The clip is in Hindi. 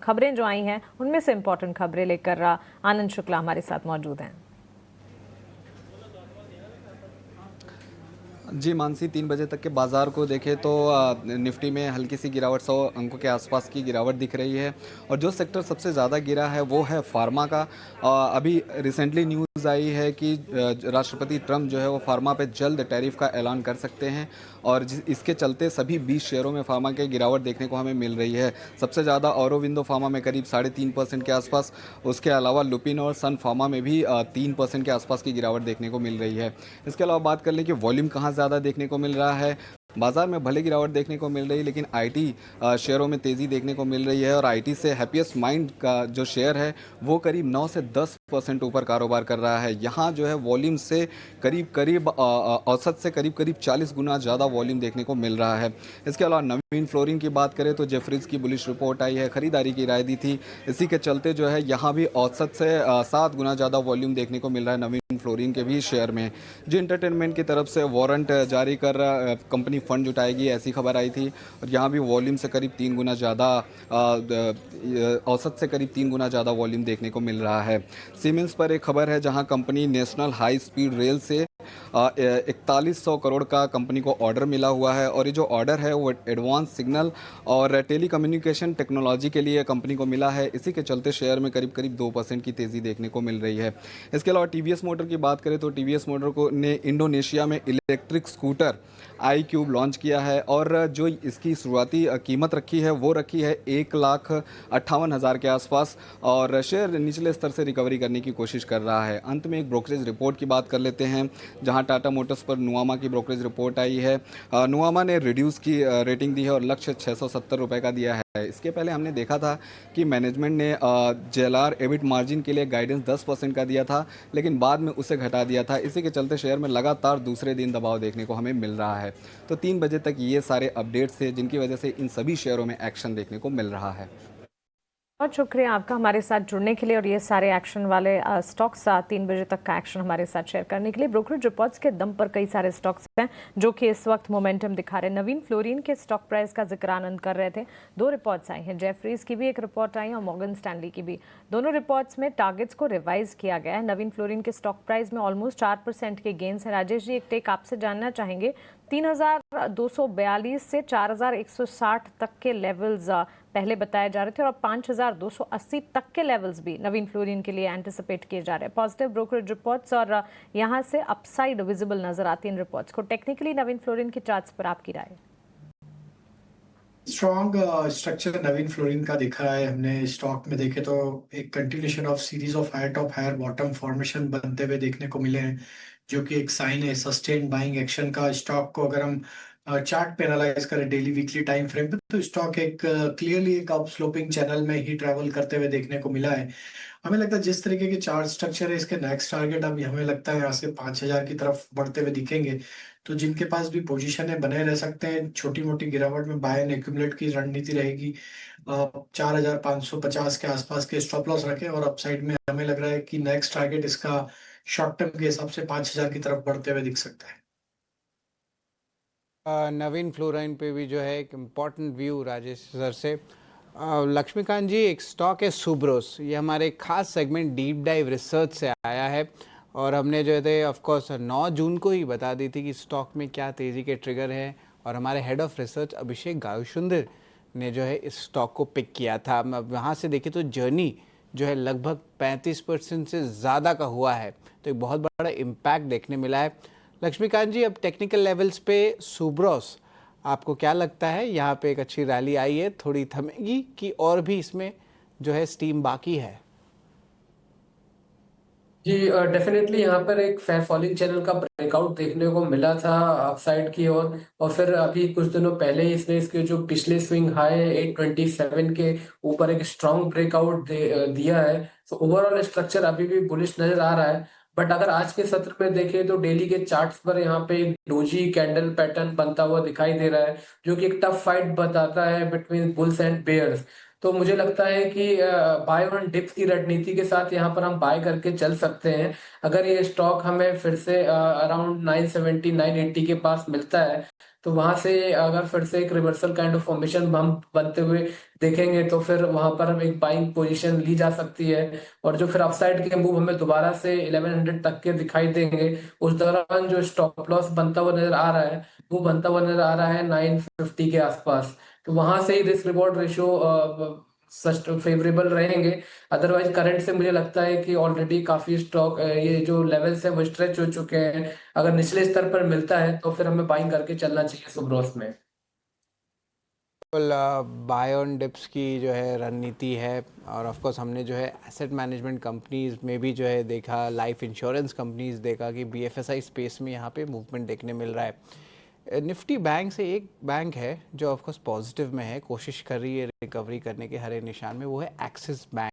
खबरें जो आई हैं उनमें से इंपॉर्टेंट खबरें लेकर आनंद शुक्ला हमारे साथ मौजूद हैं। जी मानसी, 3 बजे तक के बाजार को देखें तो निफ्टी में हल्की सी गिरावट, 100 अंकों के आसपास की गिरावट दिख रही है। और जो सेक्टर सबसे ज़्यादा गिरा है वो है फार्मा का। अभी रिसेंटली न्यूज़ आई है कि राष्ट्रपति ट्रंप जो है वो फार्मा पे जल्द टैरिफ का ऐलान कर सकते हैं, और इसके चलते सभी 20 शेयरों में फार्मा की गिरावट देखने को हमें मिल रही है। सबसे ज़्यादा औरोबिंदो फार्मा में करीब 3.5% के आसपास, उसके अलावा लुपिन और सन फार्मा में भी 3% के आसपास की गिरावट देखने को मिल रही है। इसके अलावा बात कर लें कि वॉल्यूम कहाँ ज़्यादा देखने को मिल रहा है। बाजार में भले गिरावट देखने को मिल रही है, लेकिन आईटी शेयरों में तेज़ी देखने को मिल रही है। और आईटी से हैप्पीएस्ट माइंड का जो शेयर है वो करीब 9 से 10% ऊपर कारोबार कर रहा है। यहाँ जो है वॉल्यूम से करीब करीब औसत से करीब करीब 40 गुना ज़्यादा वॉल्यूम देखने को मिल रहा है। इसके अलावा नवीन फ्लोरिन की बात करें तो जेफरीज की बुलिश रिपोर्ट आई है, खरीदारी की राय दी थी। इसी के चलते जो है यहाँ भी औसत से 7 गुना ज़्यादा वॉल्यूम देखने को मिल रहा है नवीन फ्लोरिन के भी शेयर में। जो एंटरटेनमेंट की तरफ से वारंट जारी कर कंपनी फंड जुटाएगी, ऐसी खबर आई थी। और यहाँ भी वॉल्यूम से करीब 3 गुना ज़्यादा, औसत से करीब 3 गुना ज़्यादा वॉल्यूम देखने को मिल रहा है। सीमेंस पर एक खबर है जहाँ company national high speed rail से 4100 करोड़ का कंपनी को ऑर्डर मिला हुआ है। और ये जो ऑर्डर है वो एडवांस सिग्नल और टेलीकम्युनिकेशन टेक्नोलॉजी के लिए कंपनी को मिला है। इसी के चलते शेयर में करीब करीब 2% की तेज़ी देखने को मिल रही है। इसके अलावा टीवीएस मोटर की बात करें तो टीवीएस मोटर को ने इंडोनेशिया में इलेक्ट्रिक स्कूटर आई क्यूब लॉन्च किया है, और जो इसकी शुरुआती कीमत रखी है वो रखी है 1,58,000 के आसपास। और शेयर निचले स्तर से रिकवरी करने की कोशिश कर रहा है। अंत में एक ब्रोकरेज रिपोर्ट की बात कर लेते हैं, जहां टाटा मोटर्स पर नुआमा की ब्रोकरेज रिपोर्ट आई है। नुआमा ने रिड्यूस की रेटिंग दी है और लक्ष्य 670 रुपये का दिया है। इसके पहले हमने देखा था कि मैनेजमेंट ने जेएलआर एबिट मार्जिन के लिए गाइडेंस 10% का दिया था, लेकिन बाद में उसे घटा दिया था। इसी के चलते शेयर में लगातार दूसरे दिन दबाव देखने को हमें मिल रहा है। तो 3 बजे तक ये सारे अपडेट्स थे जिनकी वजह से इन सभी शेयरों में एक्शन देखने को मिल रहा है। बहुत शुक्रिया आपका हमारे साथ जुड़ने के लिए और ये सारे एक्शन वाले स्टॉक्स 3 बजे तक का एक्शन हमारे साथ शेयर करने के लिए। ब्रोकरेज रिपोर्ट्स के दम पर कई सारे स्टॉक्स हैं जो कि इस वक्त मोमेंटम दिखा रहे हैं। नवीन फ्लोरिन के स्टॉक प्राइस का जिक्र आनंद कर रहे थे। 2 रिपोर्ट्स आई हैं, जेफरीज की भी एक रिपोर्ट आई है और मॉर्गन स्टैनली की भी। दोनों रिपोर्ट्स में टारगेट्स को रिवाइज किया गया है। नवीन फ्लोरिन के स्टॉक प्राइस में ऑलमोस्ट 4% के गेन्स हैं। राजेश जी, एक टेक आपसे जानना चाहेंगे, 3,242 से 4,160 तक के लेवल्स पहले बताए जा रहे थे और अब 5,280 तक के लेवल्स भी नवीन फ्लोरिन के लिए एंटिसिपेट किए जा रहे हैं। पॉजिटिव ब्रोकरेज रिपोर्ट्स और यहां से अपसाइड विजिबल नजर आती है इन रिपोर्ट्स को। टेक्निकली नवीन फ्लोरिन के चार्ट्स पर आपकी राय? स्ट्रॉन्ग स्ट्रक्चर नवीन फ्लोरिन का दिखा है हमने। स्टॉक में देखे तो एक continuation of series of higher top higher bottom formation बनते हुए देखने को मिले हैं, जो कि एक साइन है सस्टेन बाइंग एक्शन का। स्टॉक को अगर हम चार्ट पे एनालाइज करें डेली वीकली टाइम फ्रेम पे, तो स्टॉक एक क्लियरली एक अप स्लोपिंग चैनल में ही ट्रैवल करते हुए देखने को मिला है। हमें लगता है जिस तरीके के चार्ट स्ट्रक्चर है, इसके नेक्स्ट टारगेट अभी हमें लगता है यहाँ से 5,000 की तरफ बढ़ते हुए दिखेंगे। तो जिनके पास भी पोजीशन है बने रह सकते हैं। छोटी मोटी गिरावट में बाय एंड एक्यूमुलेट की रणनीति रहेगी। 4,550 के आसपास के स्टॉप लॉस रखें, और अपसाइड में हमें लग रहा है कि नेक्स्ट टारगेट इसका शॉर्ट टर्म के हिसाब से 5,000 की तरफ बढ़ते हुए दिख सकता है। नवीन फ्लोराइन पे भी जो है एक इम्पॉर्टेंट व्यू राजेश सर से। लक्ष्मीकांत जी, एक स्टॉक है सुब्रोस, ये हमारे खास सेगमेंट डीप डाइव रिसर्च से आया है और हमने जो है ऑफकोर्स 9 जून को ही बता दी थी कि स्टॉक में क्या तेज़ी के ट्रिगर हैं, और हमारे हेड ऑफ रिसर्च अभिषेक गायुशुंदर ने जो है इस स्टॉक को पिक किया था। अब वहाँ से देखें तो जर्नी जो है लगभग 35% से ज़्यादा का हुआ है, तो एक बहुत बड़ा इम्पैक्ट देखने मिला है। लक्ष्मीकांत जी, अब टेक्निकल लेवल्स पे सुब्रोस आपको क्या लगता है? यहाँ पे एक अच्छी रैली आई है, थोड़ी थमेगी कि और भी इसमें जो है स्टीम बाकी है? जी डेफिनेटली यहाँ पर एक फेयर फॉलिंग चैनल का ब्रेकआउट देखने को मिला था अपसाइड की ओर, और फिर अभी कुछ दिनों पहले ही इसने इसके जो पिछले स्विंग हाई 827 के ऊपर एक स्ट्रॉन्ग ब्रेकआउट दिया है। तो ओवरऑल स्ट्रक्चर अभी भी बुलिश नजर आ रहा है। बट अगर आज के सत्र में देखें तो डेली के चार्ट्स पर यहाँ पे एक डोजी कैंडल पैटर्न बनता हुआ दिखाई दे रहा है, जो कि एक टफ फाइट बताता है बिटवीन बुल्स एंड बेयर्स। तो मुझे लगता है कि बाय ऑन डिप्स की रणनीति के साथ यहाँ पर हम बाय करके चल सकते हैं। अगर ये स्टॉक हमें फिर से अराउंड 970 980 के पास मिलता है, तो वहां से अगर फिर से एक रिवर्सल काइंड ऑफ फॉर्मेशन हम बनते हुए देखेंगे तो फिर वहां पर हम एक बाइंग पोजीशन ली जा सकती है। और जो फिर अपसाइड के मूव हमें दोबारा से 1100 तक के दिखाई देंगे, उस दौरान जो स्टॉप लॉस बनता हुआ नजर आ रहा है वो बनता हुआ नजर आ रहा है 950 के आसपास। तो वहां से ही रिस्क रिवॉर्ड रेशियो फेवरेबल रहेंगे। अदरवाइज करंट से मुझे लगता है कि ऑलरेडी काफी स्टॉक ये जो लेवल्स है वो स्ट्रेच हो चुके हैं। अगर निचले स्तर पर मिलता है तो फिर हमें बाइंग करके चलना चाहिए सुब्रोस में। बाय ऑन डिप्स की जो है रणनीति है, और ऑफ कोर्स हमने जो है एसेट मैनेजमेंट कंपनीज में भी जो है देखा, लाइफ इंश्योरेंस कंपनीज देखा कि बीएफएसआई स्पेस में यहाँ पे मूवमेंट देखने मिल रहा है। निफ्टी बैंक से एक बैंक है जो ऑफ कोर्स पॉजिटिव में है, कोशिश कर रही है रिकवरी करने के हरे निशान में, वो है एक्सिस बैंक।